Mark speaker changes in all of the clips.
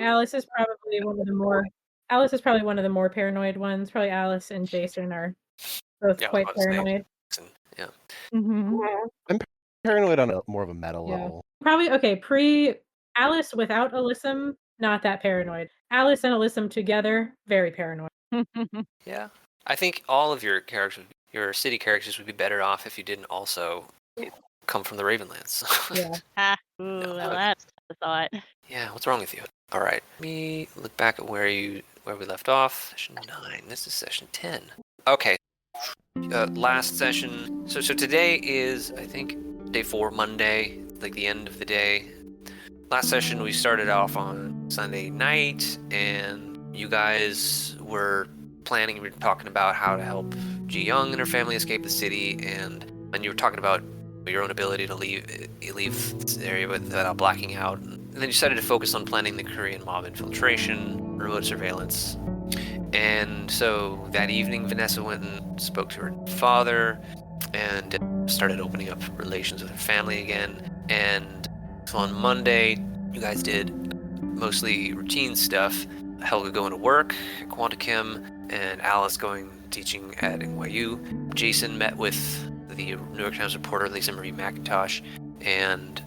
Speaker 1: Alice is probably one of the more. Alice is probably one of the more paranoid ones. Probably Alice and Jason are both quite paranoid.
Speaker 2: Yeah.
Speaker 3: Mm-hmm.
Speaker 4: I'm paranoid on more of a meta level.
Speaker 1: Probably Alice without Alyssum, not that paranoid. Alice and Alyssum together, very paranoid.
Speaker 2: Yeah. I think all of your characters, your city characters, would be better off if you didn't also come from the Ravenlands.
Speaker 1: Yeah.
Speaker 3: That's the thought.
Speaker 2: Yeah, what's wrong with you? All right, let me look back at where we left off. Session 9. This is session 10. Okay. Last session. So today is, I think, day 4, Monday, like the end of the day. Last session we started off on Sunday night, and you guys were planning. We were talking about how to help Ji Young and her family escape the city, and you were talking about your own ability to leave this area without blacking out. And then you decided to focus on planning the Korean mob infiltration, remote surveillance. And so that evening, Venessa went and spoke to her father and started opening up relations with her family again. And so on Monday, you guys did mostly routine stuff. Helga going to work at Quantichem, and Alice teaching at NYU. Jason met with the New York Times reporter Lisa Marie McIntosh, and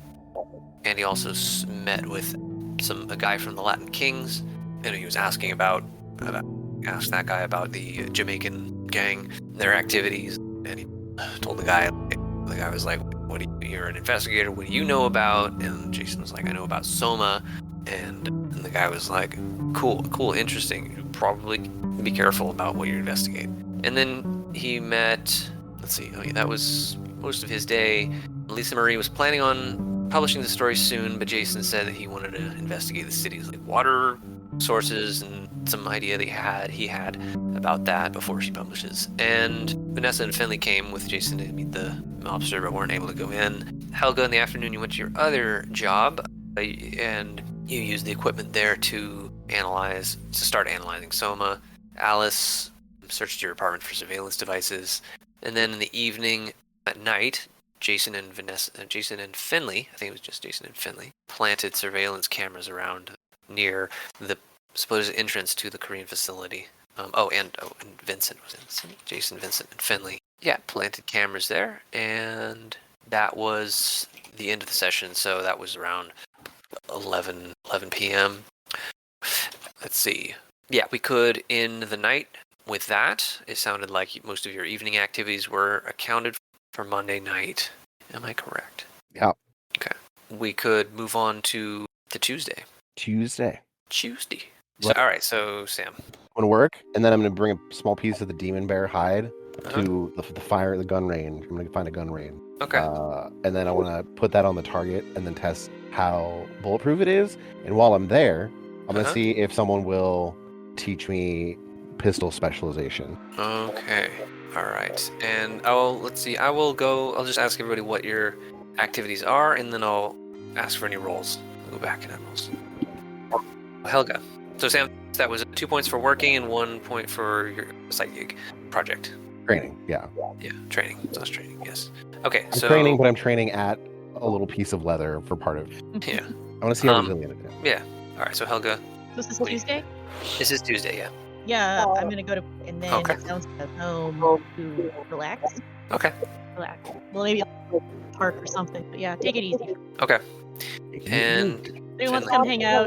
Speaker 2: he also met with a guy from the Latin Kings, and he was asked that guy about the Jamaican gang, their activities, and he told the guy was like, you're an investigator, what do you know about? And Jason was like, I know about Soma. And the guy was like, cool, interesting. You probably be careful about what you investigate. And then he met, that was most of his day. Lisa Marie was planning on publishing the story soon, but Jason said that he wanted to investigate the city's water sources and some idea that he had about that before she publishes. And Venessa and Finley came with Jason to meet the mobster, but weren't able to go in. Helga, in the afternoon, you went to your other job, and you used the equipment there to start analyzing Soma. Alice searched your apartment for surveillance devices. And then in the evening, at night, Jason and Finley, I think it was just Jason and Finley, planted surveillance cameras around near the supposed entrance to the Korean facility. And Vincent was in. Jason, Vincent, and Finley. Yeah, planted cameras there, and that was the end of the session. So that was around 11 p.m. Let's see. Yeah, we could end the night with that. It sounded like most of your evening activities were accounted for Monday night. Am I correct?
Speaker 4: Yeah.
Speaker 2: Okay. We could move on to the Tuesday. So, all right, so Sam.
Speaker 4: I'm going to work, and then I'm going to bring a small piece of the demon bear hide to the gun range. I'm going to find a gun range.
Speaker 2: Okay.
Speaker 4: And then I want to put that on the target and then test how bulletproof it is. And while I'm there, I'm going to see if someone will teach me pistol specialization.
Speaker 2: Okay. All right. And I'll just ask everybody what your activities are, and then I'll ask for any rolls. I'll go back and add rolls. Helga. So Sam, that was 2 points for working and 1 point for your side gig project.
Speaker 4: Training, yeah.
Speaker 2: Yeah, training. That's training, yes. Okay,
Speaker 4: I'm training, but I'm training at a little piece of leather for part of it.
Speaker 2: Yeah.
Speaker 4: I want to see how resilient it is.
Speaker 2: Yeah. All right, so Helga.
Speaker 3: This is Tuesday?
Speaker 2: This is Tuesday, yeah.
Speaker 3: Yeah, I'm going to go to, and then it sounds like home to relax.
Speaker 2: Okay.
Speaker 3: Relax. Well, maybe I'll go to the park or something, but yeah, take it easy.
Speaker 2: Okay. And
Speaker 3: anyone wants to come hang out,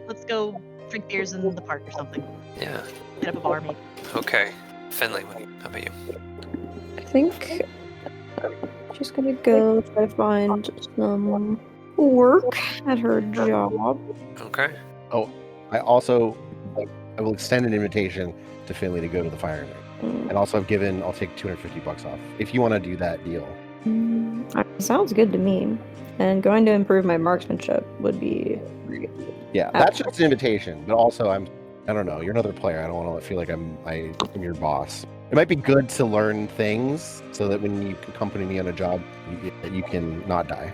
Speaker 3: let's go drink beers in the park or something.
Speaker 2: Yeah.
Speaker 3: Hit up a bar, maybe.
Speaker 2: Okay. Finley, how about you?
Speaker 5: I think I'm just gonna go try to find some work at her job.
Speaker 2: Okay.
Speaker 4: Oh, I will extend an invitation to Finley to go to the fire ring. And also I'll take $250 off if you want to do that deal.
Speaker 5: Sounds good to me. And going to improve my marksmanship would be great.
Speaker 4: Yeah, that's just an invitation, but also I don't know, you're another player. I don't want to feel like I'm your boss. It might be good to learn things so that when you accompany me on a job, you can not die.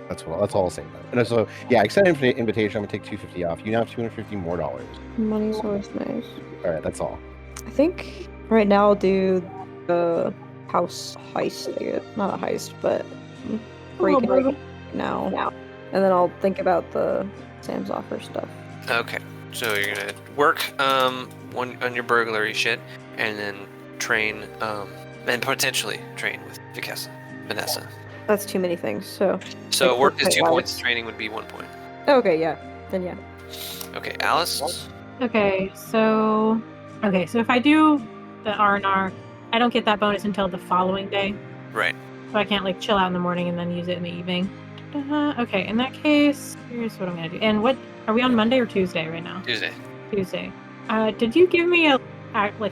Speaker 4: That's all I'll say about it. And so, yeah, extend an invitation. I'm going to take $250 off. You now have $250 more.
Speaker 5: Money's always nice.
Speaker 4: All right, that's all.
Speaker 5: I think right now I'll do the house heist, I guess. Not a heist, but break now. And then I'll think about the Sam's offer stuff.
Speaker 2: Okay, so you're gonna work on your burglary shit, and then train and potentially train with Venessa.
Speaker 5: That's too many things. So like,
Speaker 2: Work is 2
Speaker 5: life.
Speaker 2: points. Training would be 1 point.
Speaker 5: Okay, yeah. Then yeah.
Speaker 2: Okay, Alice.
Speaker 1: Okay, so if I do the R&R, I don't get that bonus until the following day.
Speaker 2: Right.
Speaker 1: So I can't like chill out in the morning and then use it in the evening. Okay, in that case, here's what I'm gonna do. And what are we on Monday or Tuesday right now?
Speaker 2: Tuesday.
Speaker 1: Tuesday. Did you give me a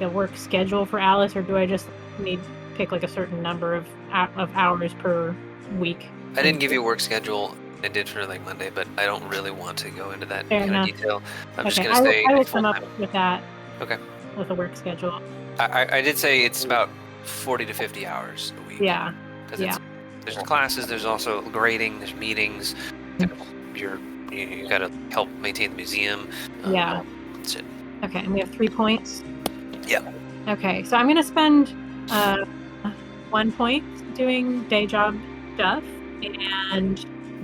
Speaker 1: work schedule for Alice, or do I just need to pick like a certain number of hours per week?
Speaker 2: I didn't give you a work schedule. I did for like Monday, but I don't really want to go into that
Speaker 1: Fair
Speaker 2: kind
Speaker 1: enough.
Speaker 2: of detail. I'm just
Speaker 1: Okay,
Speaker 2: gonna say
Speaker 1: I will come up with that.
Speaker 2: Okay.
Speaker 1: With a work schedule.
Speaker 2: I did say it's about 40 to 50 hours a week.
Speaker 1: Yeah.
Speaker 2: Because there's classes, there's also grading, there's meetings. You got to help maintain the museum.
Speaker 1: Yeah.
Speaker 2: That's it.
Speaker 1: Okay, and we have 3 points.
Speaker 2: Yeah.
Speaker 1: Okay, so I'm gonna spend 1 point doing day job stuff and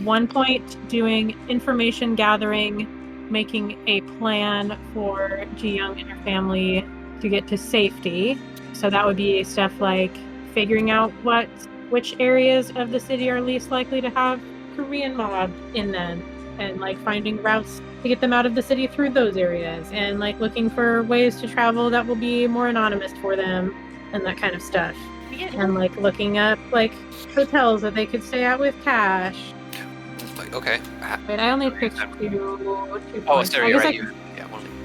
Speaker 1: 1 point doing information gathering, making a plan for Ji Young and her family to get to safety. So that would be stuff like figuring out which areas of the city are least likely to have Korean mob in them, and like finding routes to get them out of the city through those areas, and like looking for ways to travel that will be more anonymous for them, and that kind of stuff. And like looking up like hotels that they could stay at with cash.
Speaker 2: Okay.
Speaker 1: Wait, I only picked two points.
Speaker 2: Oh, sorry, you're right.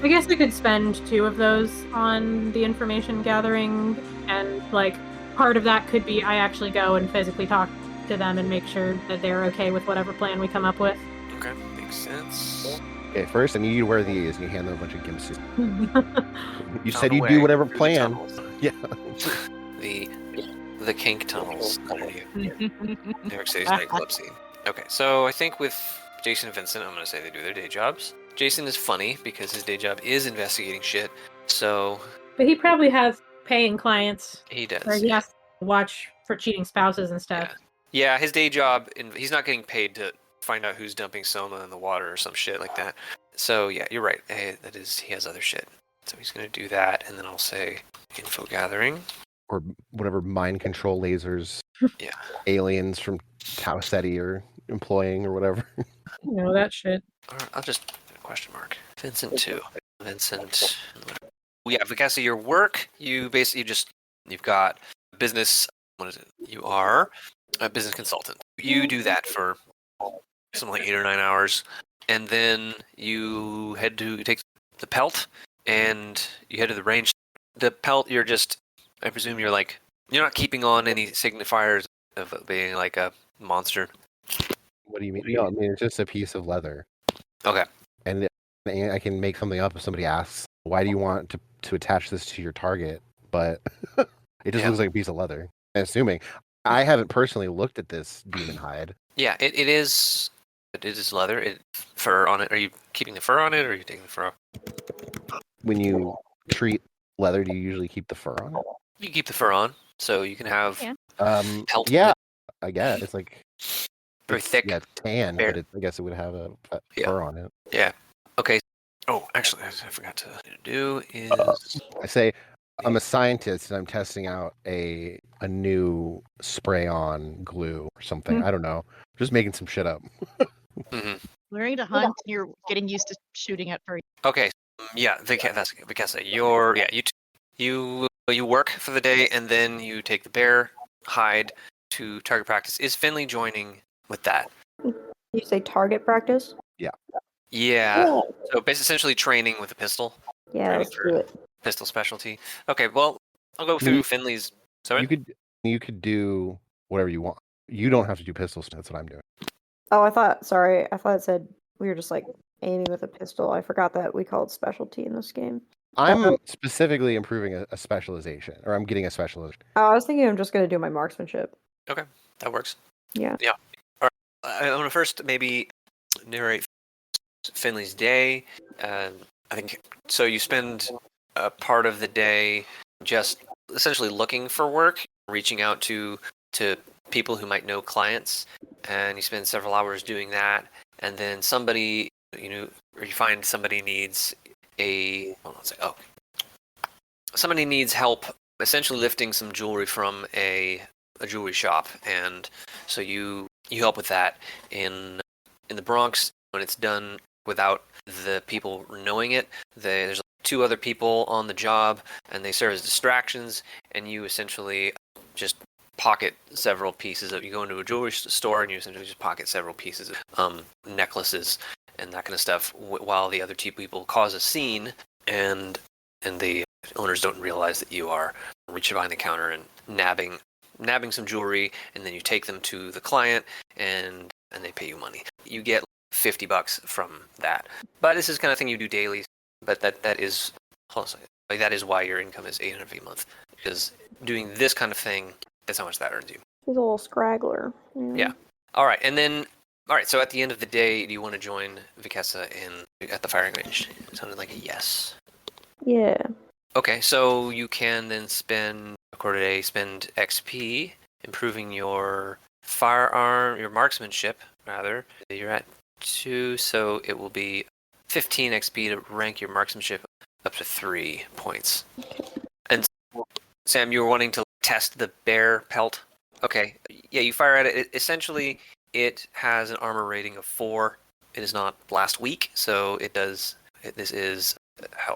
Speaker 1: I guess I could spend 2 of those on the information gathering, and like part of that could be I actually go and physically talk to them and make sure that they're okay with whatever plan we come up with.
Speaker 2: Okay, makes sense.
Speaker 4: Okay, first I need you to wear these, and you hand them a bunch of gimps. You said you'd do whatever plan. Yeah.
Speaker 2: The kink tunnels underneath New York City's nightclub scene. Okay, so I think with Jasen and Vincent, I'm going to say they do their day jobs. Jasen is funny because his day job is investigating shit, so...
Speaker 1: But he probably has paying clients.
Speaker 2: He does.
Speaker 1: Or he has to watch for cheating spouses and stuff.
Speaker 2: Yeah, his day job, he's not getting paid to find out who's dumping soma in the water or some shit like that. So yeah, you're right. That is, he has other shit. So he's going to do that, and then I'll say info gathering.
Speaker 4: Or whatever mind control lasers aliens from Tau Ceti are employing or whatever.
Speaker 1: That shit.
Speaker 2: I'll just put a question mark. Vincent 2. Vincent. Yeah, because of your work, you basically you've got business. What is it? You are a business consultant. You do that for something like 8 or 9 hours, and then you head to take the pelt, and you head to the range. The pelt, I presume you're not keeping on any signifiers of being like a monster.
Speaker 4: What do you mean? No, I mean it's just a piece of leather.
Speaker 2: Okay.
Speaker 4: And I can make something up if somebody asks, why do you want to attach this to your target? But it just looks like a piece of leather. I'm assuming. I haven't personally looked at this demon hide.
Speaker 2: Yeah, it is leather. Fur on it. Are you keeping the fur on it, or are you taking the fur off?
Speaker 4: When you treat leather, do you usually keep the fur on it?
Speaker 2: You keep the fur on, so you can have pelt.
Speaker 4: Yeah, I guess it's like
Speaker 2: very thick.
Speaker 4: Yeah, tan, but I guess it would have a fur on it.
Speaker 2: Yeah. Okay. Oh, actually, I forgot to do is
Speaker 4: I say I'm a scientist and I'm testing out a new spray-on glue or something. I don't know. Just making some shit up.
Speaker 3: Learning to hunt, you're getting used to shooting at furry.
Speaker 2: Okay. Yeah, that's Vicassa. You work for the day, and then you take the bear hide to target practice. Is Finley joining with that?
Speaker 5: You say target practice?
Speaker 4: Yeah.
Speaker 2: Yeah. So basically, essentially training with a pistol.
Speaker 5: Yeah, let's do it.
Speaker 2: Pistol specialty. Okay, well, I'll go through Finley's. Sorry?
Speaker 4: You could do whatever you want. You don't have to do pistols. That's what I'm doing.
Speaker 5: Oh, I thought it said we were just like aiming with a pistol. I forgot that we called specialty in this game.
Speaker 4: I'm specifically improving a specialization, or I'm getting a specialization.
Speaker 5: Oh, I was thinking I'm just going to do my marksmanship.
Speaker 2: Okay, that works.
Speaker 5: Yeah.
Speaker 2: Yeah. All right. I want to first maybe narrate Finley's day. I think so. You spend a part of the day just essentially looking for work, reaching out to people who might know clients, and you spend several hours doing that. And then somebody or you find somebody needs somebody needs help essentially lifting some jewelry from a jewelry shop, and so you help with that in the Bronx. When it's done without the people knowing it, there's 2 other people on the job, and they serve as distractions, and you essentially just pocket several pieces of. You go into a jewelry store and you essentially just pocket several pieces of necklaces and that kind of stuff, while the other 2 people cause a scene, and the owners don't realize that you are reaching behind the counter and nabbing some jewelry, and then you take them to the client, and they pay you money. You get $50 from that. But this is the kind of thing you do daily. But that is why your income is $800 a month, because doing this kind of thing, that's how much that earns you.
Speaker 5: He's a little scraggler.
Speaker 2: Yeah. All right, and then so at the end of the day, do you want to join Venessa at the firing range? It sounded like a yes.
Speaker 5: Yeah.
Speaker 2: Okay, so you can then spend XP improving your your marksmanship, rather. You're at 2, so it will be 15 XP to rank your marksmanship up to 3 points. And Sam, you were wanting to test the bear pelt? Okay, yeah, you fire at it. Essentially, it has an armor rating of 4. It is not blast weak, so this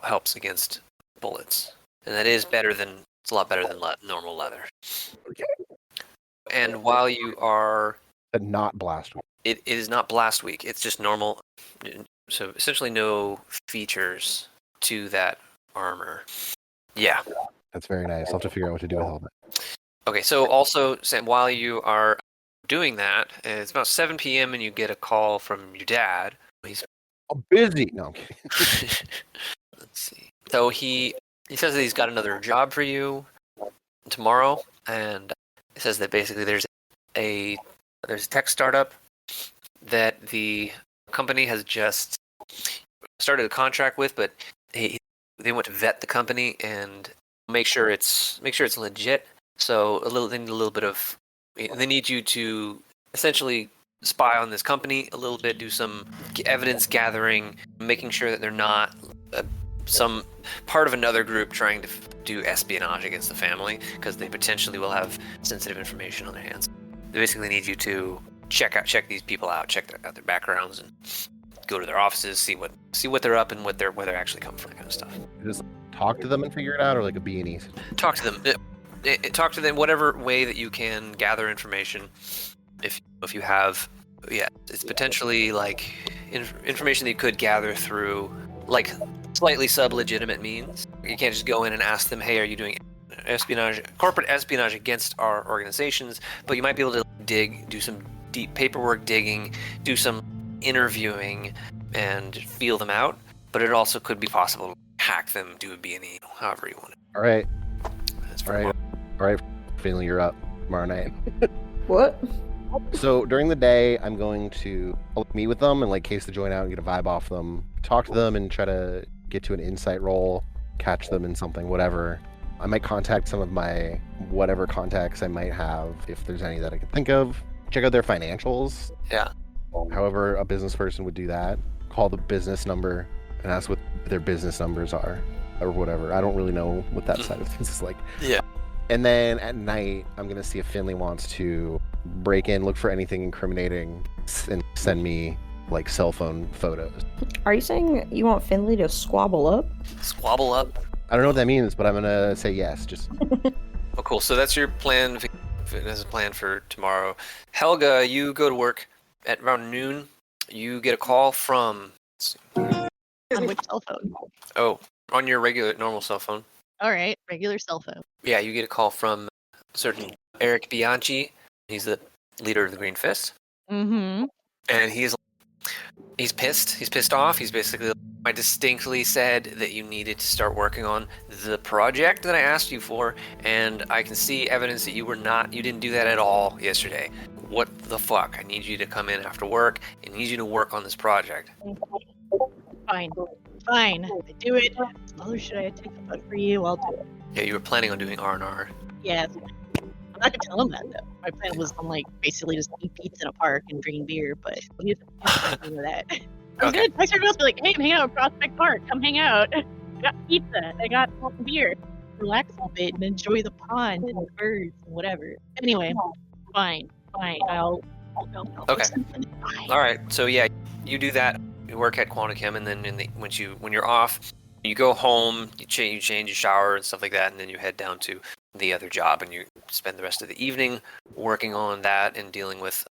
Speaker 2: helps against bullets. And that is it's a lot better than normal leather.
Speaker 4: Okay.
Speaker 2: And while you are...
Speaker 4: But not blast weak.
Speaker 2: It is not blast weak. It's just normal. So essentially no features to that armor. Yeah.
Speaker 4: That's very nice. I'll have to figure out what to do with all that.
Speaker 2: Okay, so also, Sam, while you are doing that, it's about 7 p.m. and you get a call from your dad. He's
Speaker 4: busy. No, I'm kidding.
Speaker 2: Let's see. So he says that he's got another job for you tomorrow, and he says that basically there's a tech startup that the company has just started a contract with, but they want to vet the company and make sure it's legit. So they need you to essentially spy on this company a little bit, do some evidence gathering, making sure that they're not some part of another group trying to do espionage against the family, because they potentially will have sensitive information on their hands. They basically need you to check these people out, check out their backgrounds, and go to their offices, see what they're up and where they're actually come from, that kind of stuff.
Speaker 4: Just talk to them and figure it out, or like a B&E?
Speaker 2: Talk to them. Talk to them whatever way that you can gather information. If you have, it's potentially like information that you could gather through like slightly sub-legitimate means. You can't just go in and ask them, hey, are you doing corporate espionage against our organizations? But you might be able to do some deep paperwork digging, do some interviewing, and feel them out. But it also could be possible to hack them, do a B&E, however you want it.
Speaker 4: All right.
Speaker 2: That's for
Speaker 4: All right, Finley, you're up tomorrow night.
Speaker 5: What?
Speaker 4: So during the day, I'm going to meet with them and like case the joint out and get a vibe off them, talk to them and try to get to an insight roll, catch them in something, whatever. I might contact some of my whatever contacts I might have, if there's any that I could think of. Check out their financials.
Speaker 2: Yeah.
Speaker 4: However a business person would do that. Call the business number and ask what their business numbers are or whatever. I don't really know what that side of things is like.
Speaker 2: Yeah.
Speaker 4: And then at night, I'm going to see if Finley wants to break in, look for anything incriminating, and send me like cell phone photos.
Speaker 5: Are you saying you want Finley to squabble up?
Speaker 2: Squabble up?
Speaker 4: I don't know what that means, but I'm going to say yes. Just.
Speaker 2: Oh, cool. So that's your plan. That's a plan for tomorrow. Helga, you go to work at around noon. You get a call from...
Speaker 3: On which cell phone?
Speaker 2: Oh, on your regular, normal cell phone.
Speaker 3: All right, regular cell phone.
Speaker 2: Yeah, you get a call from a certain Eric Bianchi. He's the leader of the Green Fist.
Speaker 3: Mm-hmm.
Speaker 2: And he's pissed. He's pissed off. He's basically, I distinctly said that you needed to start working on the project that I asked you for, and I can see evidence that you didn't do that at all yesterday. What the fuck? I need you to come in after work. I need you to work on this project.
Speaker 3: Fine. I do it. As long as I take the vote for you, I'll do it.
Speaker 2: Yeah, you were planning on doing R&R.
Speaker 3: Yeah, I'm not gonna tell him that though. My plan was on like basically just eat pizza in a park and drinking beer, but he doesn't do that. I'm
Speaker 2: Okay.
Speaker 3: good. Text everyone else, be like, hey, I'm hanging out at Prospect Park. Come hang out. I got pizza. I got some beer. Relax a bit and enjoy the pond and the birds and whatever. Anyway, fine. I'll
Speaker 2: Okay.
Speaker 3: Fine.
Speaker 2: All right. So yeah, you do that. You work at Quantichem, and then when you're off, you go home, you change, you shower and stuff like that, and then you head down to the other job, and you spend the rest of the evening working on that and dealing with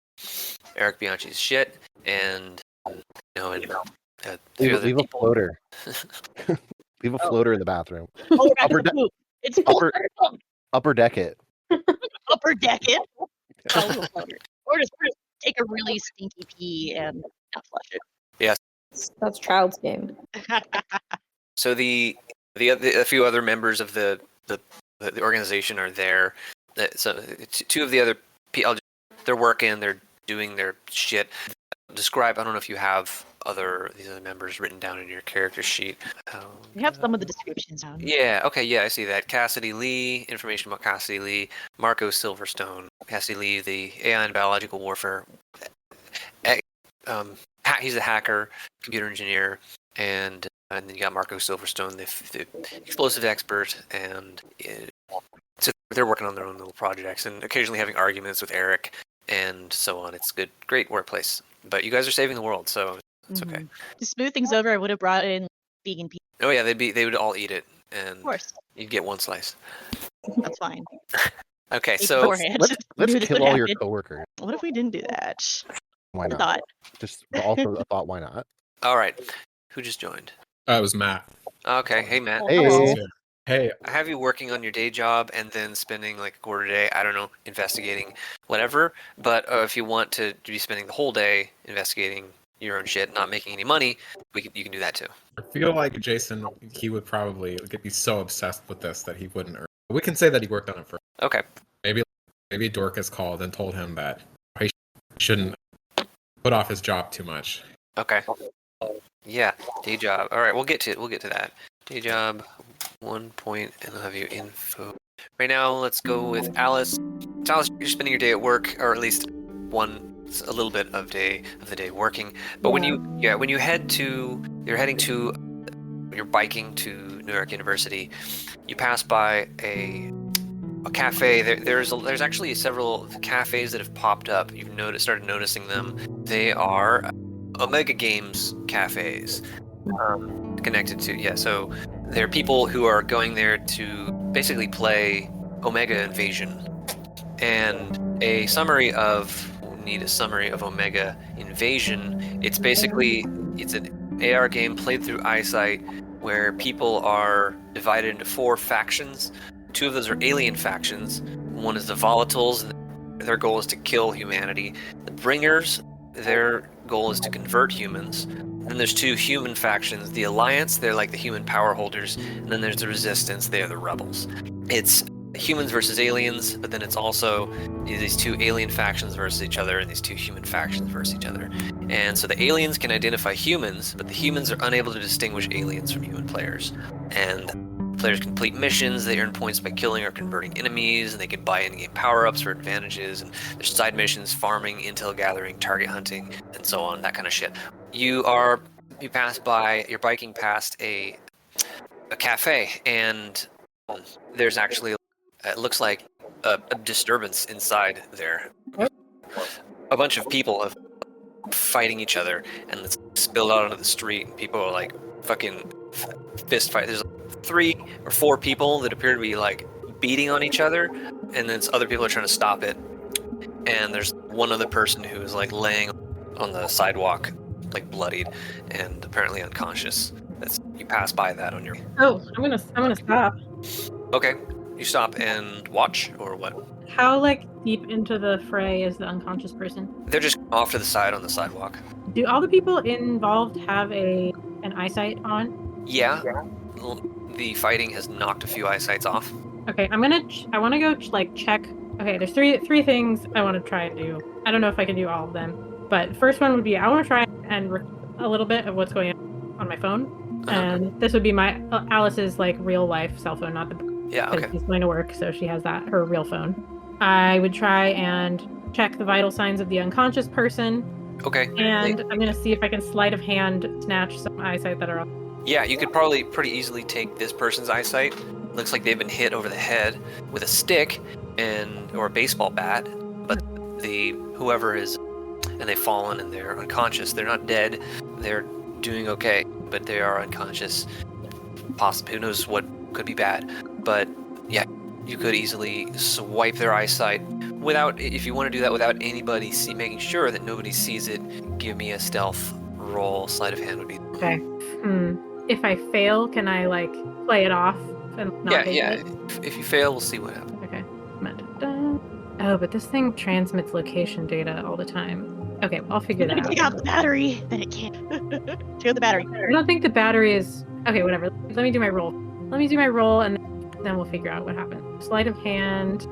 Speaker 2: Eric Bianchi's shit, and
Speaker 4: Leave a floater. Leave a floater in the bathroom.
Speaker 3: Oh, we're
Speaker 4: Upper
Speaker 3: back to
Speaker 4: de-
Speaker 3: poop. It's
Speaker 4: upper-
Speaker 3: floater.
Speaker 4: Upper deck it.
Speaker 3: Upper deck it. Oh, leave a floater. Or just take a really stinky pee and not flush it.
Speaker 5: That's child's game.
Speaker 2: So a few other members of the organization are there. So two of the other people, they're working, they're doing their shit. Describe. I don't know if you have these other members written down in your character sheet.
Speaker 3: We have some of the descriptions down.
Speaker 2: Yeah. Okay. Yeah, I see that. Cassidy Lee. Information about Cassidy Lee. Marco Silverstone. Cassidy Lee, the AI and biological warfare. He's a hacker, computer engineer, and then you got Marco Silverstone, the explosive expert, and so they're working on their own little projects and occasionally having arguments with Eric and so on. It's good, great workplace. But you guys are saving the world, so it's okay.
Speaker 3: To smooth things over, I would have brought in vegan pizza.
Speaker 2: Oh yeah, they would all eat it, and
Speaker 3: Of course,
Speaker 2: you'd get one slice.
Speaker 3: that's fine.
Speaker 2: Okay,
Speaker 3: Ate
Speaker 2: so
Speaker 3: beforehand.
Speaker 4: Let's
Speaker 3: Knew this
Speaker 4: kill
Speaker 3: would
Speaker 4: all your
Speaker 3: happen.
Speaker 4: coworkers.
Speaker 3: What if we didn't do that?
Speaker 4: Why
Speaker 3: I
Speaker 4: not?
Speaker 3: thought.
Speaker 4: Just also a thought. Why not?
Speaker 2: all right, who just joined?
Speaker 6: It was Matt.
Speaker 2: Okay, hey Matt.
Speaker 3: Oh,
Speaker 4: Hey.
Speaker 3: hello.
Speaker 6: Hey,
Speaker 2: I have you working on your day job and then spending like a quarter day, I don't know, investigating whatever. But if you want to be spending the whole day investigating your own shit, not making any money, you can do that too.
Speaker 6: I feel like Jasen, he would probably be so obsessed with this that he wouldn't earn. We can say that he worked on it first.
Speaker 2: Okay.
Speaker 6: Maybe Dorcas called and told him that he shouldn't put off his job too much.
Speaker 2: Okay. Yeah, day job. All right, we'll get to that. Day job, 1 point, and I'll have you info. Right now, let's go with Alice. So Alice, you're spending your day at work, or at least a little bit of the day working. But when you're biking to New York University, you pass by a cafe. There's actually several cafes that have popped up. You've started noticing them. They are Omega Games cafes, connected to so there are people who are going there to basically play Omega Invasion, and a summary of Omega Invasion. It's an AR game played through eyesight where people are divided into 4 factions. 2 of those are alien factions. One is the Volatiles. Their goal is to kill humanity. The Bringers, their goal is to convert humans. Then there's 2 human factions. The Alliance, they're like the human power holders. And then there's the Resistance, they're the rebels. It's humans versus aliens, but then it's also these 2 alien factions versus each other and these 2 human factions versus each other. And so the aliens can identify humans, but the humans are unable to distinguish aliens from human players. And players complete missions, they earn points by killing or converting enemies, and they can buy in-game power-ups for advantages, and there's side missions, farming, intel gathering, target hunting, and so on, that kind of shit. You're biking past a cafe, and there's actually, it looks like a disturbance inside there. A bunch of people have fighting each other, and it's spilled out onto the street, and people are like fucking fist fight. There's 3 or 4 people that appear to be like beating on each other, and then other people are trying to stop it. And there's one other person who is like laying on the sidewalk, like bloodied and apparently unconscious. You pass by that on your.
Speaker 1: Oh, I'm gonna stop.
Speaker 2: Okay, you stop and watch, or what?
Speaker 1: How deep into the fray is the unconscious person?
Speaker 2: They're just off to the side on the sidewalk.
Speaker 1: Do all the people involved have an eyesight on?
Speaker 2: Yeah. The fighting has knocked a few eyesights off.
Speaker 1: Okay, I want to go check. Okay, there's three things I want to try and do. I don't know if I can do all of them, but first one would be I want to try and a little bit of what's going on my phone, and this would be my Alice's real life cell phone, not the.
Speaker 2: Yeah. Okay.
Speaker 1: She's going to work, so she has her real phone. I would try and check the vital signs of the unconscious person.
Speaker 2: Okay.
Speaker 1: And I'm gonna see if I can sleight of hand snatch some eyesight that are off.
Speaker 2: Yeah, you could probably pretty easily take this person's eyesight. Looks like they've been hit over the head with a stick or a baseball bat, but whoever is, and they've fallen and they're unconscious. They're not dead. They're doing okay, but they are unconscious. Possibly, who knows what could be bad. But yeah, you could easily swipe their eyesight without, if you want to do that without anybody making sure that nobody sees it. Give me a stealth roll. Sleight of hand would be.
Speaker 1: Okay. If I fail, can I like play it off and not take
Speaker 2: Yeah.
Speaker 1: it?
Speaker 2: If you fail, we'll see what happens.
Speaker 1: Okay. Oh, but this thing transmits location data all the time. Okay, I'll figure that
Speaker 3: Take
Speaker 1: out.
Speaker 3: out the battery, then it can't. Take out the battery.
Speaker 1: I don't think the battery is... Okay, whatever. Let me do my roll. And then we'll figure out what happened. Sleight of hand.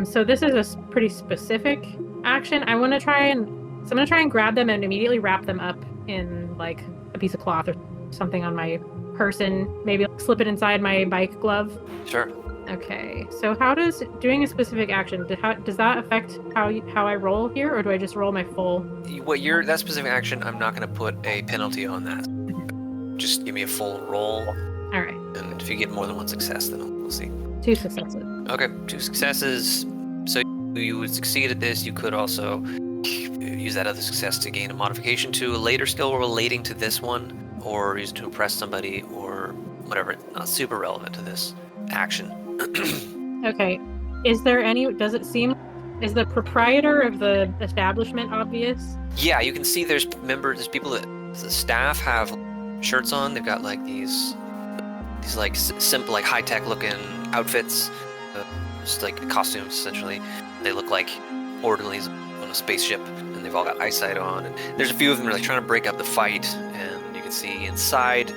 Speaker 1: So this is a pretty specific action. I'm gonna try and grab them and immediately wrap them up in like a piece of cloth or something on my person. Maybe slip it inside my bike glove.
Speaker 2: Sure.
Speaker 1: Okay, so how does doing a specific action, does that affect how I roll here, or do I just roll my full?
Speaker 2: That specific action, I'm not going to put a penalty on that. Just give me a full roll.
Speaker 1: All right.
Speaker 2: And if you get more than one success, then we'll see.
Speaker 1: 2 successes.
Speaker 2: Okay, 2 successes. So you would succeed at this. You could also use that other success to gain a modification to a later skill relating to this one, or use it to impress somebody, or whatever. Not super relevant to this action.
Speaker 1: Okay. Is the proprietor of the establishment obvious?
Speaker 2: Yeah, you can see there's people that the staff have shirts on. They've got like these like simple, like high-tech looking outfits, just like costumes essentially. They look like orderlies on a spaceship, and they've all got eyesight on. And there's a few of them that are like trying to break up the fight, and you can see inside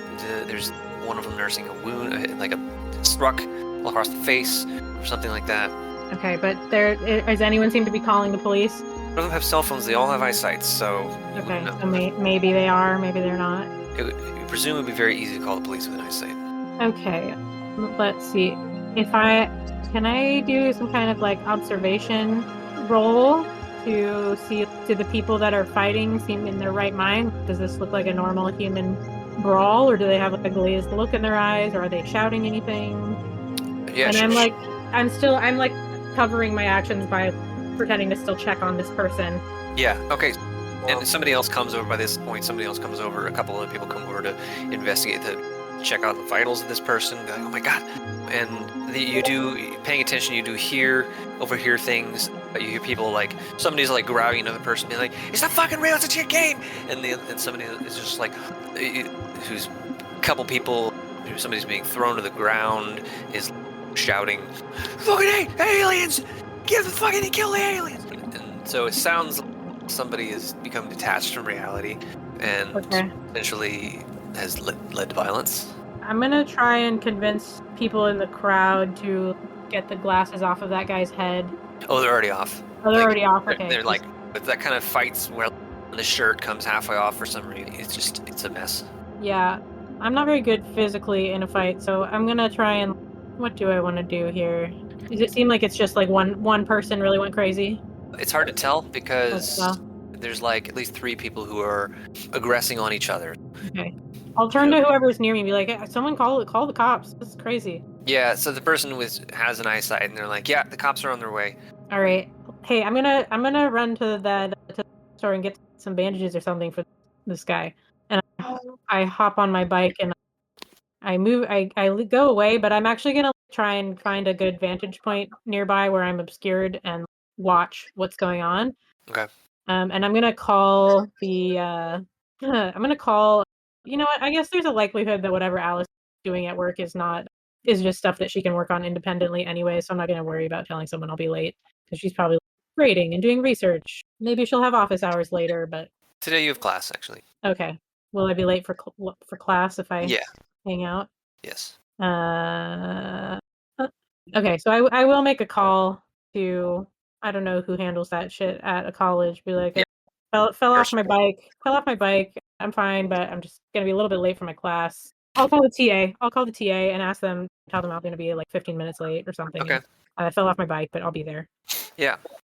Speaker 2: there's one of them nursing a wound, like a struck across the face or something like that.
Speaker 1: Okay, but does anyone seem to be calling the police?
Speaker 2: None of them have cell phones. They all have eyesight, so
Speaker 1: Okay, so maybe they are, maybe they're not.
Speaker 2: you presume it would be very easy to call the police with an eyesight.
Speaker 1: Okay, let's see. Can I do some kind of like observation roll to see do the people that are fighting seem in their right mind? Does this look like a normal human brawl, or do they have like a glazed look in their eyes, or are they shouting anything?
Speaker 2: Yeah,
Speaker 1: And
Speaker 2: sure.
Speaker 1: I'm like covering my actions by pretending to still check on this person.
Speaker 2: Yeah, okay. And somebody else comes over by this point. A couple other people come over to investigate, to check out the vitals of this person. They're like, oh my god. And paying attention, you do overhear things. You hear people like, somebody's like grabbing another person, being like, it's not fucking real, it's a cheat game. And somebody is just like, who's a couple people, somebody's being thrown to the ground, is shouting, fucking aliens! Kill the aliens! And so it sounds like somebody has become detached from reality and eventually has led to violence.
Speaker 1: I'm gonna try and convince people in the crowd to get the glasses off of that guy's head.
Speaker 2: Oh, they're already off.
Speaker 1: Oh, they're already off, okay.
Speaker 2: They're like, but that kind of fights where the shirt comes halfway off for some reason. It's a mess.
Speaker 1: Yeah, I'm not very good physically in a fight, so I'm gonna try and... What do I want to do here? Does it seem like it's just like one person really went crazy?
Speaker 2: It's hard to tell because there's like at least 3 people who are aggressing on each other.
Speaker 1: Okay. I'll turn to whoever's near me and be like, hey, someone call the cops. This is crazy.
Speaker 2: Yeah, so the person has an eyesight and they're like, yeah, the cops are on their way.
Speaker 1: All right. Hey, I'm gonna run to the store and get some bandages or something for this guy. And I hop on my bike and I move. I go away, but I'm actually gonna try and find a good vantage point nearby where I'm obscured and watch what's going on.
Speaker 2: Okay.
Speaker 1: And I'm gonna call the. I'm gonna call. You know what? I guess there's a likelihood that whatever Alice is doing at work is just stuff that she can work on independently anyway. So I'm not gonna worry about telling someone I'll be late because she's probably grading and doing research. Maybe she'll have office hours later, but
Speaker 2: Today you have class actually.
Speaker 1: okay. Will I be late for class if I hang out?
Speaker 2: Yes.
Speaker 1: Okay, so I will make a call to, I don't know who handles that shit at a college. Be like, fell off my bike. I'm fine, but I'm just gonna be a little bit late for my class. I'll call the TA and tell them I'm gonna be like 15 minutes late or something.
Speaker 2: Okay.
Speaker 1: I fell off my bike, but I'll be there.
Speaker 2: Yeah.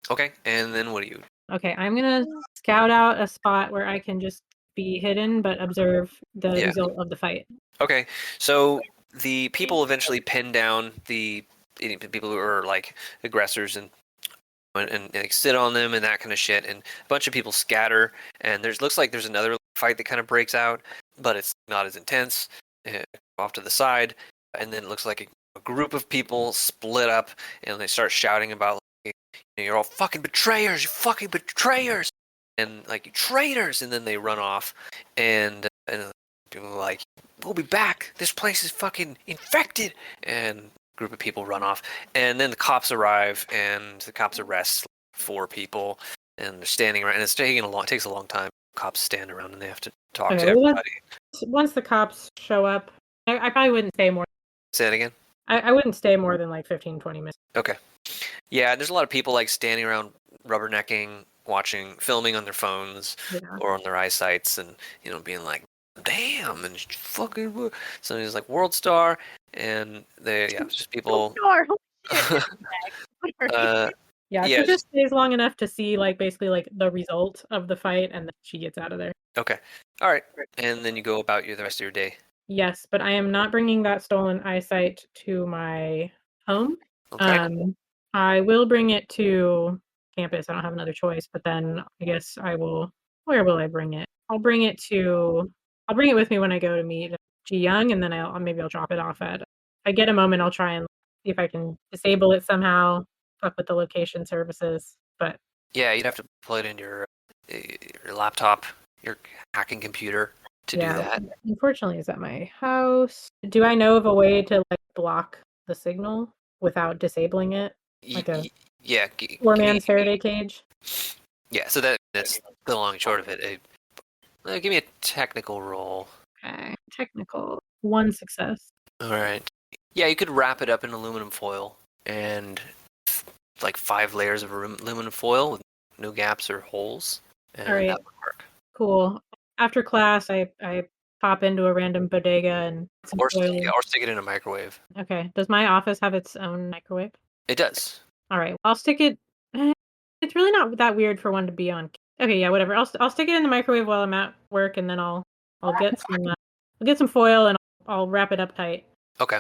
Speaker 2: Okay. And then what do you?
Speaker 1: Okay, I'm gonna scout out a spot where I can just be hidden but observe the
Speaker 2: Yeah.
Speaker 1: result of the fight.
Speaker 2: Okay, so the people eventually pin down the people who are like aggressors and like, sit on them and that kind of shit, and a bunch of people scatter, and looks like there's another fight that kind of breaks out, but it's not as intense. Off to the side, and then it looks like a group of people split up, and they start shouting about like, you're all fucking betrayers, you fucking betrayers, and like you traitors, and then they run off, and like, we'll be back. This place is fucking infected, and a group of people run off, and then the cops arrive, and the cops arrest 4 people, and they're standing around, and it takes a long time. Cops stand around, and they have to talk to everybody.
Speaker 1: Once the cops show up, I probably wouldn't stay more.
Speaker 2: Say it again.
Speaker 1: I wouldn't stay more than like 15, 20 minutes.
Speaker 2: Okay. Yeah, there's a lot of people like standing around rubbernecking, filming on their phones or on their eyesights, and being like, "Damn!" and fucking. Somebody's like World Star, and just people.
Speaker 1: She just stays long enough to see like basically like the result of the fight, and then she gets out of there.
Speaker 2: Okay. All right. And then you go about the rest of your day.
Speaker 1: Yes, but I am not bringing that stolen eyesight to my home.
Speaker 2: Okay.
Speaker 1: I will bring it to campus. I don't have another choice, but then I guess I will. Where will I bring it? I'll bring it with me when I go to meet Ji Young, and then I'll drop it off at. If I get a moment, I'll try and see if I can disable it somehow. Fuck with the location services, but
Speaker 2: yeah, you'd have to plug it in your laptop, your hacking computer to do that.
Speaker 1: Unfortunately, it's at my house. Do I know of a way to like block the signal without disabling it? Like a four-man Faraday cage?
Speaker 2: Yeah, so that's the long and short of it. Give me a technical roll.
Speaker 1: Okay, technical. 1 success.
Speaker 2: All right. Yeah, you could wrap it up in aluminum foil and like 5 layers of aluminum foil with no gaps or holes. And
Speaker 1: all right.
Speaker 2: That would work.
Speaker 1: Cool. After class, I pop into a random bodega and
Speaker 2: or stick it in a microwave.
Speaker 1: Okay. Does my office have its own microwave?
Speaker 2: It does.
Speaker 1: All right. I'll stick it. It's really not that weird for one to be on. Okay, yeah, whatever. I'll stick it in the microwave while I'm at work, and then I'll get some foil and I'll wrap it up tight.
Speaker 2: Okay.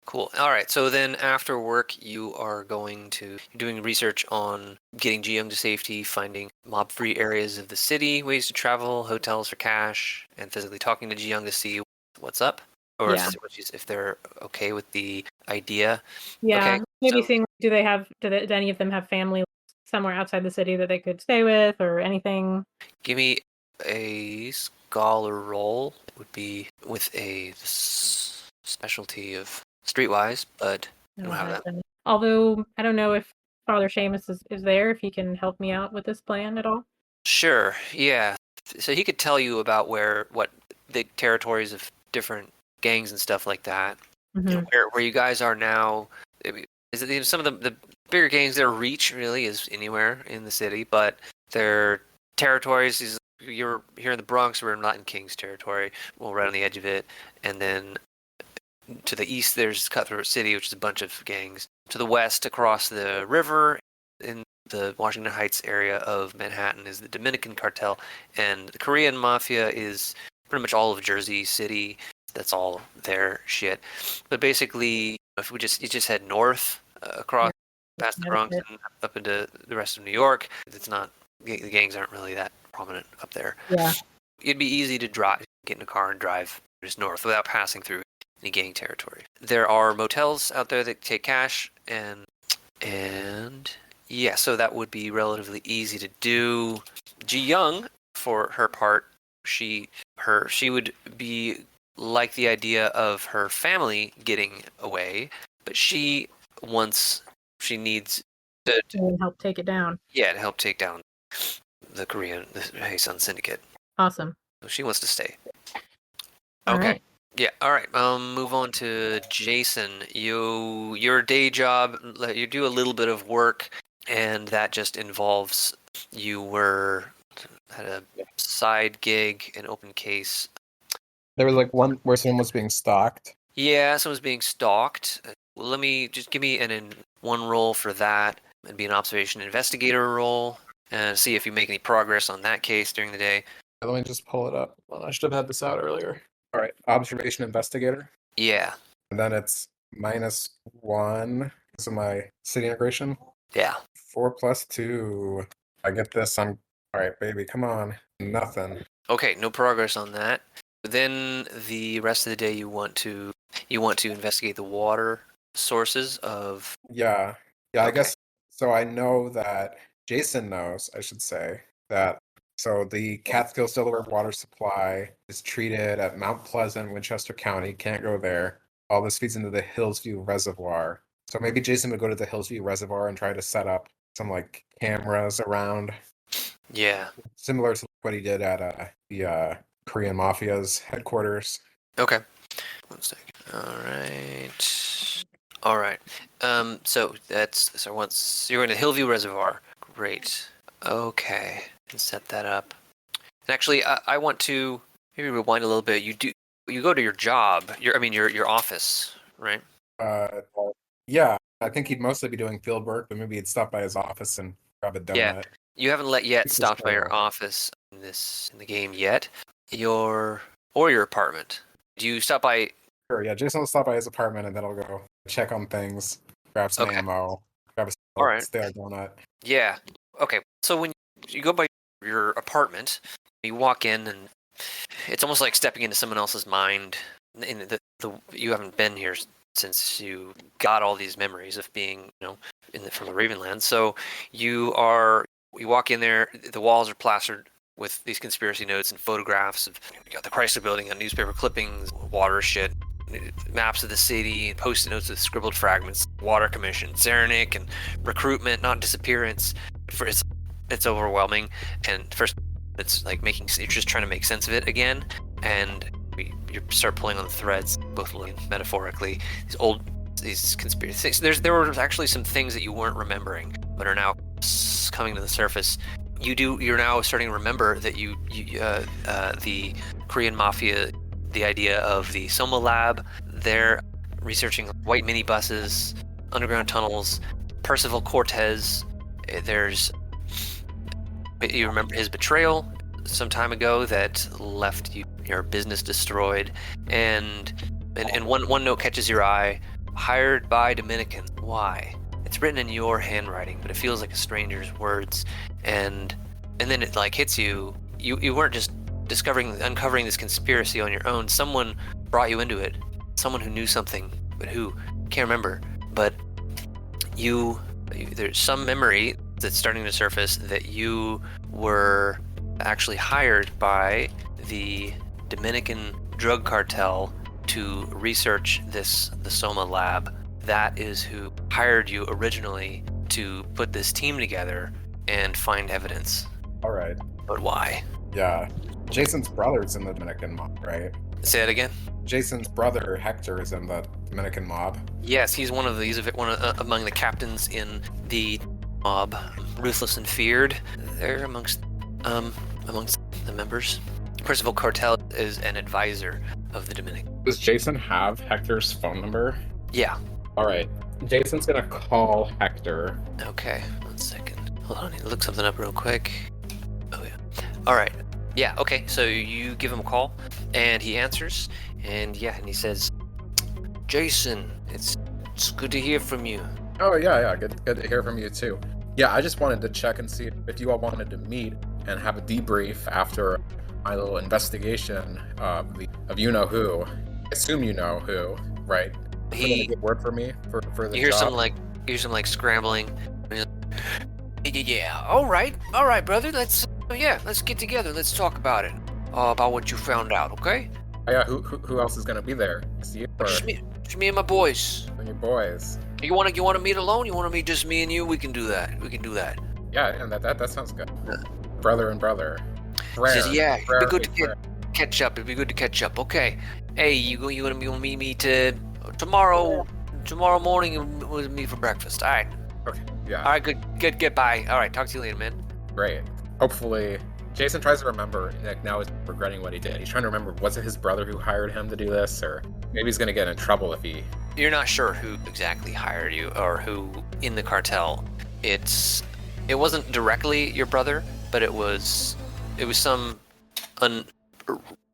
Speaker 2: Cool. All right. So then after work, you are doing research on getting Ji Young to safety, finding mob-free areas of the city, ways to travel, hotels for cash, and physically talking to Ji Young to see what's up, or if they're okay with the idea.
Speaker 1: Yeah.
Speaker 2: Okay,
Speaker 1: maybe seeing do any of them have family somewhere outside the city that they could stay with or anything.
Speaker 2: Give me a scholar roll. It would be with a specialty of Streetwise, but I don't have that.
Speaker 1: Although I don't know if Father Seamus is there, if he can help me out with this plan at all.
Speaker 2: Sure, yeah. So he could tell you about what the territories of different gangs and stuff like that.
Speaker 1: Mm-hmm.
Speaker 2: Where you guys are now. Is it some of the bigger gangs? Their reach really is anywhere in the city, but their territories you're here in the Bronx. We're not in King's territory. We're right on the edge of it, and then to the east, there's Cutthroat City, which is a bunch of gangs. To the west, across the river, in the Washington Heights area of Manhattan, is the Dominican cartel, and the Korean Mafia is pretty much all of Jersey City. That's all their shit. But basically, if you just head north across past the Bronx and up into the rest of New York, the gangs aren't really that prominent up there.
Speaker 1: Yeah,
Speaker 2: it'd be easy to get in a car and drive just north without passing through any gang territory. There are motels out there that take cash, and yeah, so that would be relatively easy to do. Ji Young, for her part, she would be like the idea of her family getting away, but she needs to
Speaker 1: help take it down.
Speaker 2: Yeah, to help take down the Jasen syndicate.
Speaker 1: Awesome.
Speaker 2: So she wants to stay.
Speaker 1: All
Speaker 2: okay.
Speaker 1: Right.
Speaker 2: Yeah, all right. Move on to Jasen. Your day job, you do a little bit of work, and that just involves you had a side gig, an open case.
Speaker 7: There was like one where someone was being stalked.
Speaker 2: Yeah, someone's being stalked. Let me just give me one roll for that, and be an observation investigator roll. and see if you make any progress on that case during the day.
Speaker 7: Let me just pull it up. Well, I should have had this out earlier. All right, observation investigator.
Speaker 2: Yeah.
Speaker 7: And then it's -1. This is my city integration.
Speaker 2: Yeah.
Speaker 7: 4 + 2. I get this. All right, baby. Come on. Nothing.
Speaker 2: Okay, no progress on that. Then the rest of the day you want to investigate the water sources of.
Speaker 7: Yeah. I
Speaker 2: Okay.
Speaker 7: guess so. I know that Jasen knows, I should say, that so the Catskills Delaware water supply is treated at Mount Pleasant, Winchester County. Can't go there. All this feeds into the Hillsview Reservoir. So maybe Jasen would go to the Hillsview Reservoir and try to set up some like cameras around.
Speaker 2: Yeah.
Speaker 7: Similar to what he did at the Korean Mafia's headquarters.
Speaker 2: Okay. 1 second. All right. So once you're in the Hillview Reservoir. Great. Okay. Can set that up. And actually, I want to maybe rewind a little bit. You go to your job. Your office, right?
Speaker 7: Yeah. I think he'd mostly be doing field work, but maybe he'd stop by his office and grab a donut.
Speaker 2: Yeah. You haven't yet
Speaker 7: This is
Speaker 2: stopped by your
Speaker 7: terrible.
Speaker 2: office in the game yet. Your apartment. Do you stop by?
Speaker 7: Sure, yeah. Jason will stop by his apartment and then I'll go check on things, grab some
Speaker 2: Okay.
Speaker 7: ammo, grab a
Speaker 2: All right.
Speaker 7: stale donut.
Speaker 2: Yeah. Okay. So when you go by your apartment, you walk in and it's almost like stepping into someone else's mind. You haven't been here since you got all these memories of being, from the Ravenland. So you walk in there. The walls are plastered with these conspiracy notes and photographs of the Chrysler Building and newspaper clippings, water shit, maps of the city, post-it notes with scribbled fragments, water commission, Saranic, and recruitment, not disappearance. It's overwhelming, and first it's like you're just trying to make sense of it again, and you start pulling on the threads, both literally and metaphorically. These conspiracy things. There were actually some things that you weren't remembering, but are now coming to the surface. You're now starting to remember that the Korean Mafia, the idea of the Soma lab, they're researching white minibuses, underground tunnels, Percival Cortez. You remember his betrayal some time ago that left your business destroyed, and one note catches your eye: hired by Dominicans. Why? It's written in your handwriting, but it feels like a stranger's words, and then it like hits you. You weren't just uncovering this conspiracy on your own. Someone brought you into it. Someone who knew something, but who? Can't remember. But there's some memory that's starting to surface that you were actually hired by the Dominican drug cartel to research the Soma lab. That is who hired you originally to put this team together and find evidence.
Speaker 7: All right.
Speaker 2: But why?
Speaker 7: Yeah. Jason's brother's in the Dominican mob, right?
Speaker 2: Say that again.
Speaker 7: Jason's brother Hector is in the Dominican mob.
Speaker 2: Yes, he's one among the captains in the mob, ruthless and feared. They're amongst the members. Percival Cartel is an advisor of the Dominican.
Speaker 7: Does Jason have Hector's phone number?
Speaker 2: Yeah.
Speaker 7: All right. Jason's gonna call Hector.
Speaker 2: Okay. 1 second. Hold on. I need to look something up real quick. Oh yeah. All right. Yeah. Okay. So you give him a call, and he answers, and he says, "Jason, it's good to hear from you."
Speaker 7: Oh yeah. Good to hear from you too. Yeah, I just wanted to check and see if you all wanted to meet and have a debrief after my little investigation of you know who. I assume you know who, right? Is it a good word for me for the
Speaker 2: You hear
Speaker 7: job?
Speaker 2: some scrambling. Yeah. All right, brother. Let's get together. Let's talk about it. About what you found out. Okay.
Speaker 7: Yeah. Who else is gonna be there? It's you or
Speaker 2: Just me and my boys.
Speaker 7: your boys?
Speaker 2: You want to meet alone? You want to meet just me and you? We can do that.
Speaker 7: Yeah, and that sounds good. Brother and brother.
Speaker 2: He says, yeah, it'd be good to
Speaker 7: Rare.
Speaker 2: catch up. Okay. Hey, you gonna meet me tomorrow morning with me for breakfast? All right.
Speaker 7: Okay. Yeah.
Speaker 2: All right. Good. Goodbye. All right. Talk to you later, man.
Speaker 7: Great. Hopefully, Jason tries to remember. Like now, he's regretting what he did. He's trying to remember. Was it his brother who hired him to do this, or maybe he's gonna get in trouble if he?
Speaker 2: You're not sure who exactly hired you or who in the cartel. It's It wasn't directly your brother, but it was some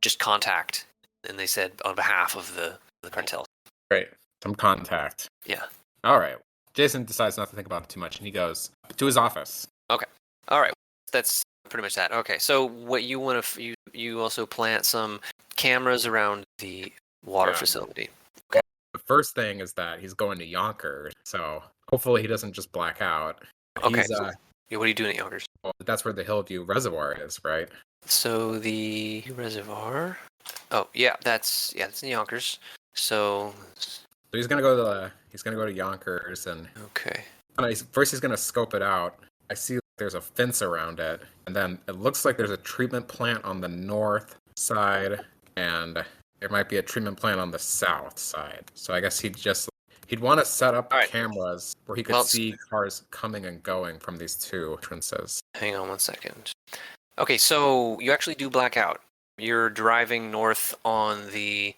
Speaker 2: just contact, and they said on behalf of the cartel.
Speaker 6: Great. Some contact.
Speaker 2: Yeah.
Speaker 6: All right. Jason decides not to think about it too much, and he goes to his office.
Speaker 2: Okay. All right. That's pretty much that. Okay. So what you want to you also plant some cameras around the water facility.
Speaker 6: The first thing is that he's going to Yonkers, so hopefully he doesn't just black out.
Speaker 2: Okay.
Speaker 6: He's,
Speaker 2: Yeah, what are you doing at Yonkers?
Speaker 6: well, that's where the Hillview Reservoir is, right?
Speaker 2: So the reservoir. Oh yeah, that's in Yonkers. So
Speaker 6: he's gonna go to Yonkers, and
Speaker 2: okay.
Speaker 6: First he's gonna scope it out. I see there's a fence around it, and then it looks like there's a treatment plant on the north side, and there might be a treatment plant on the south side. So I guess he'd want to set up cameras where he could see cars coming and going from these two entrances.
Speaker 2: Hang on one second. Okay, so you actually do black out. You're driving north on the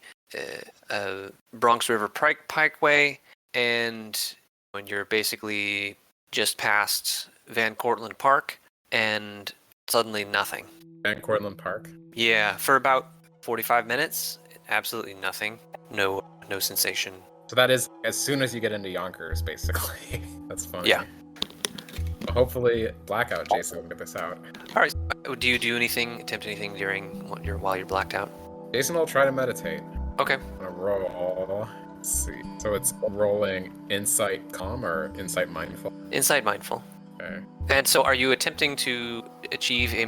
Speaker 2: Bronx River Pikeway, and when you're basically just past Van Cortlandt Park, and suddenly nothing.
Speaker 6: Van Cortlandt Park?
Speaker 2: Yeah, for about 45 minutes, absolutely nothing. No sensation.
Speaker 6: So that is as soon as you get into Yonkers, basically. That's funny.
Speaker 2: Yeah.
Speaker 6: Well, hopefully, blackout Jason will get this out.
Speaker 2: All right. Do you do anything? Attempt anything while you're blacked out?
Speaker 6: Jason will try to meditate.
Speaker 2: Okay.
Speaker 6: I'm gonna roll. Let's see. So it's rolling insight calm or insight mindful.
Speaker 2: Insight mindful.
Speaker 6: Okay.
Speaker 2: And so, are you attempting to achieve a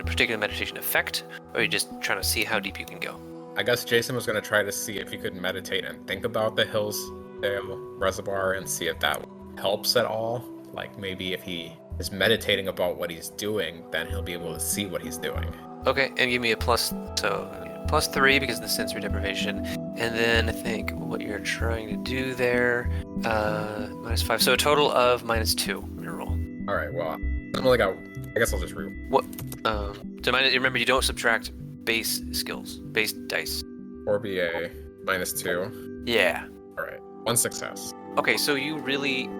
Speaker 2: particular meditation effect, or are you just trying to see how deep you can go?
Speaker 6: I guess Jason was going to try to see if he could meditate and think about the Hillsdale Reservoir and see if that helps at all. Like maybe if he is meditating about what he's doing, then he'll be able to see what he's doing.
Speaker 2: Okay, and give me a +3 because of the sensory deprivation, and then I think what you're trying to do there, -5. So a total of -2 in your roll.
Speaker 6: All right. Well, I guess I'll just roll.
Speaker 2: What? Remember, you don't subtract base skills, base dice.
Speaker 6: 4BA -2.
Speaker 2: Yeah.
Speaker 6: All right. 1 success.
Speaker 2: Okay, so you really,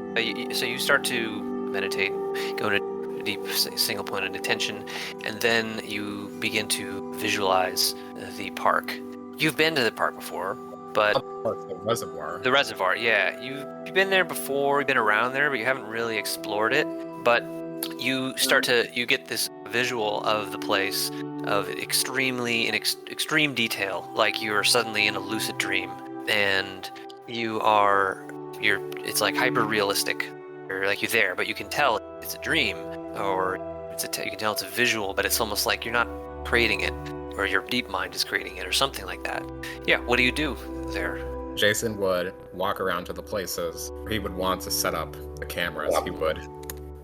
Speaker 2: so you start to meditate, go into deep single point of attention, and then you begin to visualize the park. You've been to the park before, but
Speaker 6: the reservoir.
Speaker 2: The reservoir, yeah. You've been there before, you've been around there, but you haven't really explored it. But you get this visual of the place of extreme detail, like you're suddenly in a lucid dream, and it's like hyper realistic. You're there, but you can tell it's a dream, or you can tell it's a visual, but it's almost like you're not creating it, or your deep mind is creating it, or something like that. Yeah, what do you do there?
Speaker 6: Jason would walk around to the places where he would want to set up the cameras. He would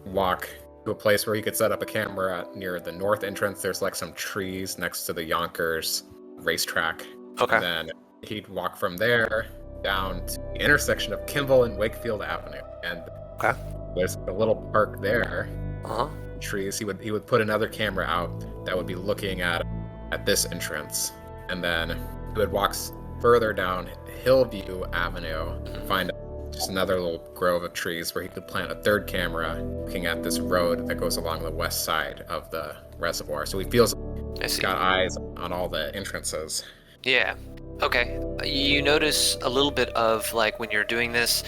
Speaker 6: walk to a place where he could set up a camera near the north entrance. There's some trees next to the Yonkers racetrack.
Speaker 2: Okay.
Speaker 6: And then he'd walk from there down to the intersection of Kimball and Wakefield Avenue. And there's a little park there.
Speaker 2: Uh-huh.
Speaker 6: Trees. He would put another camera out that would be looking at this entrance. And then he would walk further down Hillview Avenue and find just another little grove of trees where he could plant a third camera looking at this road that goes along the west side of the reservoir. So he feels he's got eyes on all the entrances.
Speaker 2: Yeah. Okay. You notice a little bit of, when you're doing this,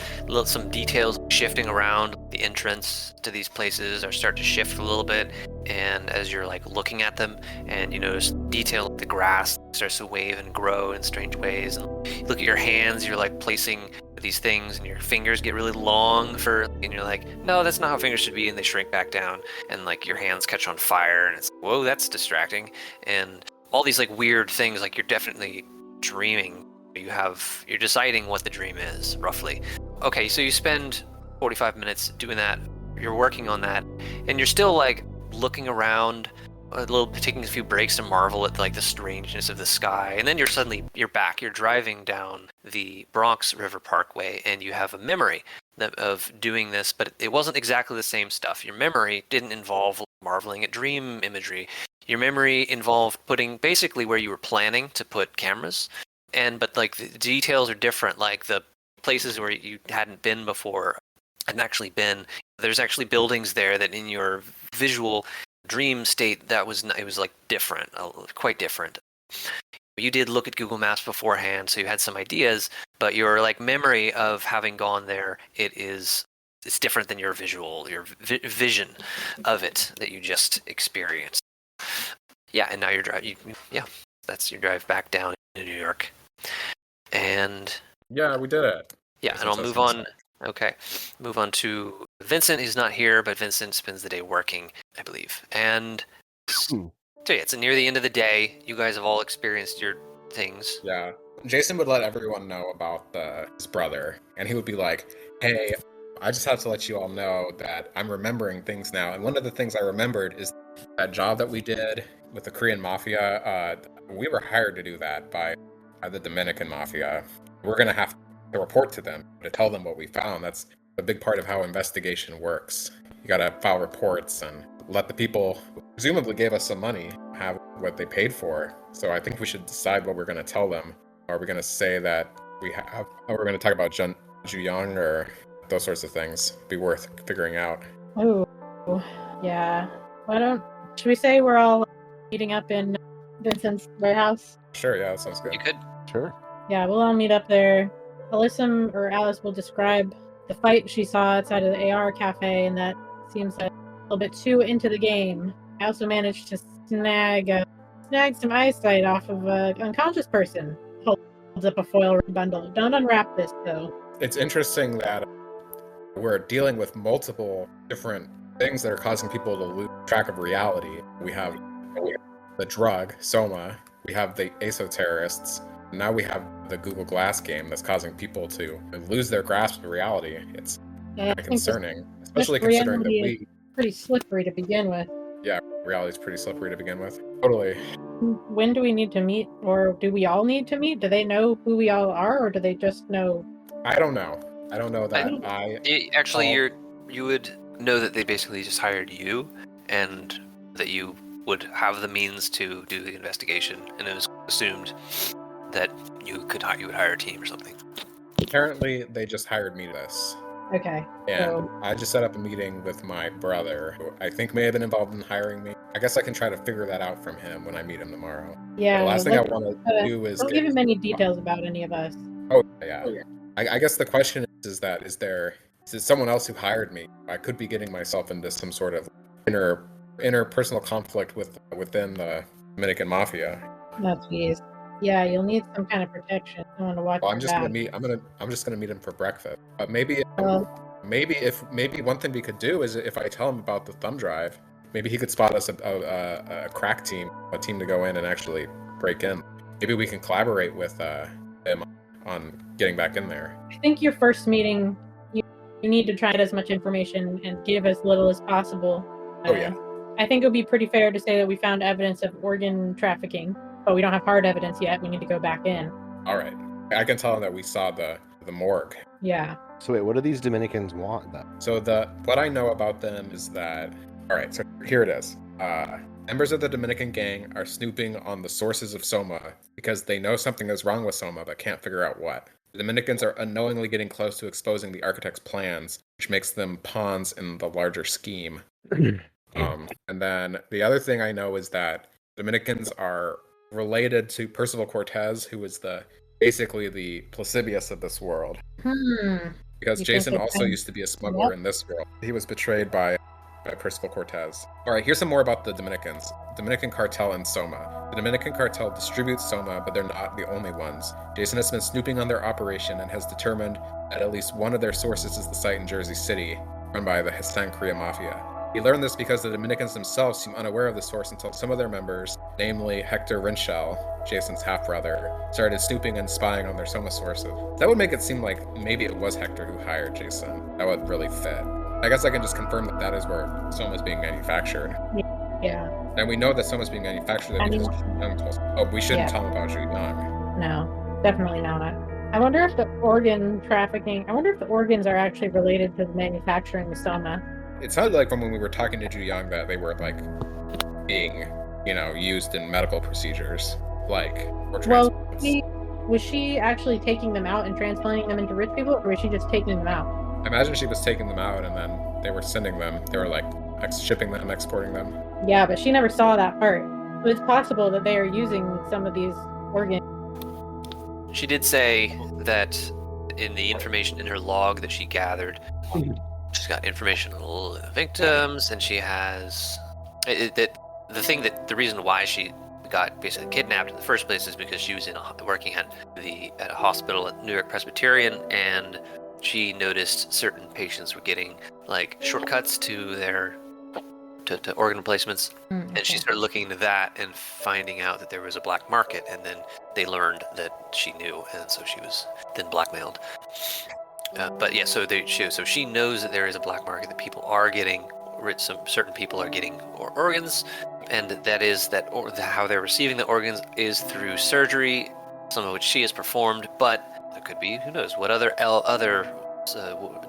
Speaker 2: some details shifting around the entrance to these places start to shift a little bit, and as you're looking at them, and you notice detail, the grass starts to wave and grow in strange ways, and you look at your hands, you're placing these things, and your fingers get really long and you're no, that's not how fingers should be, and they shrink back down, and your hands catch on fire, and it's whoa, that's distracting, and all these weird things, you're definitely dreaming. You're deciding what the dream is, roughly. Okay, so you spend 45 minutes doing that. You're working on that, and you're still looking around taking a few breaks to marvel at the strangeness of the sky, and then you're back. You're driving down the Bronx River Parkway, and you have a memory of doing this, but it wasn't exactly the same stuff. Your memory didn't involve marveling at dream imagery. Your memory involved putting basically where you were planning to put cameras, but the details are different. The places where you hadn't been before, hadn't actually been, There's actually buildings there that in your visual dream state it was like different, quite different. You did look at Google Maps beforehand, so you had some ideas, but your like memory of having gone there, it's different than your vision of it that you just experienced. Yeah, and now you're driving. That's your drive back down to New York, and
Speaker 6: Yeah, we did it.
Speaker 2: yeah, and I'll move on. Okay, move on to Vincent. He's not here, but Vincent spends the day working, I believe, and. So yeah, it's near the end of the day. You guys have all experienced your things.
Speaker 6: Yeah. Jason would let everyone know about his brother, and he would be like, hey, I just have to let you all know that I'm remembering things now. And one of the things I remembered is that job that we did with the Korean Mafia. We were hired to do that by the Dominican Mafia. We're going to have to report to them, to tell them what we found. That's a big part of how investigation works. You got to file reports and let the people who presumably gave us some money have what they paid for. So I think we should decide what we're going to tell them. Are we going to say that we're going to talk about Juyang or those sorts of things? Be worth figuring out.
Speaker 1: Oh, yeah. Should we say we're all meeting up in Vincent's warehouse?
Speaker 6: Sure, yeah, that sounds good.
Speaker 2: You could.
Speaker 4: Sure.
Speaker 1: Yeah, we'll all meet up there. Alyssum or Alice will describe the fight she saw outside of the AR cafe, and that seems like a little bit too into the game. I also managed to snag some eyesight off of an unconscious person. Holds up a foil bundle. Don't unwrap this, though.
Speaker 6: It's interesting that we're dealing with multiple different things that are causing people to lose track of reality. We have the drug, Soma. We have the ASO terrorists. Now we have the Google Glass game that's causing people to lose their grasp of reality. It's kind of concerning, especially considering that we...
Speaker 1: pretty slippery to begin with.
Speaker 6: Yeah, reality's pretty slippery to begin with. Totally.
Speaker 1: When do we need to meet, or do we all need to meet? Do they know who we all are, or do they just know?
Speaker 6: I don't know. I don't know that
Speaker 2: You would know that they basically just hired you, and that you would have the means to do the investigation, and it was assumed that you would hire a team or something.
Speaker 6: Apparently, they just hired me to this.
Speaker 1: Okay.
Speaker 6: And
Speaker 1: so...
Speaker 6: I just set up a meeting with my brother, who I think may have been involved in hiring me. I guess I can try to figure that out from him when I meet him tomorrow.
Speaker 1: Yeah.
Speaker 6: The last thing I want to do is...
Speaker 1: Don't give him any details about any of us.
Speaker 6: Oh, yeah. I guess the question is it someone else who hired me? I could be getting myself into some sort of interpersonal conflict within the Dominican Mafia.
Speaker 1: Oh, jeez. Yeah, you'll need some kind of protection. I want to watch.
Speaker 6: Well, I'm just gonna meet him for breakfast. But maybe one thing we could do is if I tell him about the thumb drive, maybe he could spot us a crack team, a team to go in and actually break in. Maybe we can collaborate with him on getting back in there.
Speaker 1: I think your first meeting, you need to try to get as much information and give as little as possible.
Speaker 6: Oh yeah.
Speaker 1: I think it would be pretty fair to say that we found evidence of organ trafficking, but we don't have hard evidence yet. We need to go back in.
Speaker 6: All right. I can tell him that we saw the morgue.
Speaker 1: Yeah.
Speaker 4: So wait, what do these Dominicans want then?
Speaker 6: So what I know about them is that... All right, so here it is. Members of the Dominican gang are snooping on the sources of Soma because they know something is wrong with Soma but can't figure out what. The Dominicans are unknowingly getting close to exposing the architect's plans, which makes them pawns in the larger scheme. And then the other thing I know is that Dominicans are related to Percival Cortez, who is basically the Placibius of this world. Because Jason also used to be a smuggler in this world. He was betrayed by Percival Cortez. All right, here's some more about the Dominicans. Dominican cartel and Soma. The Dominican cartel distributes Soma, but they're not the only ones. Jason has been snooping on their operation and has determined that at least one of their sources is the site in Jersey City, run by the Korea Mafia. He learned this because the Dominicans themselves seem unaware of the source until some of their members, namely Hector Rinchel, Jason's half-brother, started snooping and spying on their Soma sources. That would make it seem like maybe it was Hector who hired Jason. That would really fit. I guess I can just confirm that is where Soma is being manufactured.
Speaker 1: Yeah.
Speaker 6: And we know that Soma is being manufactured because Juyang told us. Oh, we shouldn't tell him about Juyang.
Speaker 1: No, definitely not. I wonder if the organs are actually related to the manufacturing of Soma.
Speaker 6: It sounded like from when we were talking to Juyang that they were like being, used in medical procedures, or transplants.
Speaker 1: Was she actually taking them out and transplanting them into rich people, or was she just taking them out?
Speaker 6: I imagine she was taking them out and then they were sending them. They were like shipping them, exporting them.
Speaker 1: Yeah, but she never saw that part. So it's possible that they are using some of these organs.
Speaker 2: She did say that in the information in her log that she gathered, she's got information on the victims, and she has the reason why she got basically kidnapped in the first place is because she was working at a hospital at New York Presbyterian, and she noticed certain patients were getting like shortcuts to their to organ replacements, and she started looking into that and finding out that there was a black market, and then they learned that she knew, and so she was then blackmailed. But yeah, so she knows that there is a black market, that people are getting certain people are getting organs, and that is how they're receiving the organs is through surgery, some of which she has performed, but there could be, who knows, what other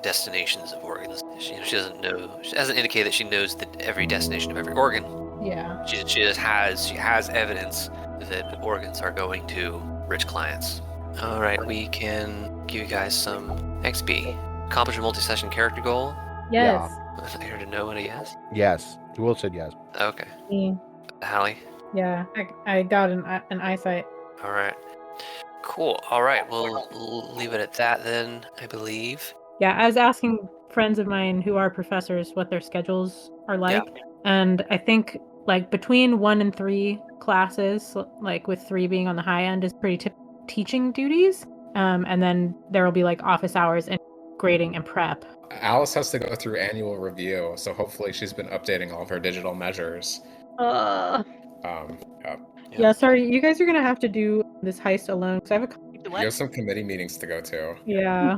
Speaker 2: destinations of organs. She doesn't know. She hasn't indicated that she knows every destination of every organ.
Speaker 1: Yeah.
Speaker 2: She has evidence that organs are going to rich clients. All right, we can give you guys some XP. Accomplish a multi-session character goal.
Speaker 1: Yes.
Speaker 2: I heard a no and a yes.
Speaker 4: Yes. Will said yes.
Speaker 2: Okay.
Speaker 1: Me.
Speaker 2: Hallie.
Speaker 1: Yeah. I got an eyesight.
Speaker 2: All right. Cool. All right. We'll leave it at that then, I believe.
Speaker 1: Yeah, I was asking friends of mine who are professors what their schedules are like, and I think like between 1 and 3 classes, like with 3 being on the high end, is pretty typical teaching duties, and then there will be like office hours and grading and prep.
Speaker 6: Alice has to go through annual review, so hopefully she's been updating all of her digital measures.
Speaker 1: Yeah, sorry, you guys are gonna have to do this heist alone because I have
Speaker 3: The
Speaker 6: You
Speaker 3: what?
Speaker 6: have some committee meetings to go to.
Speaker 1: Yeah.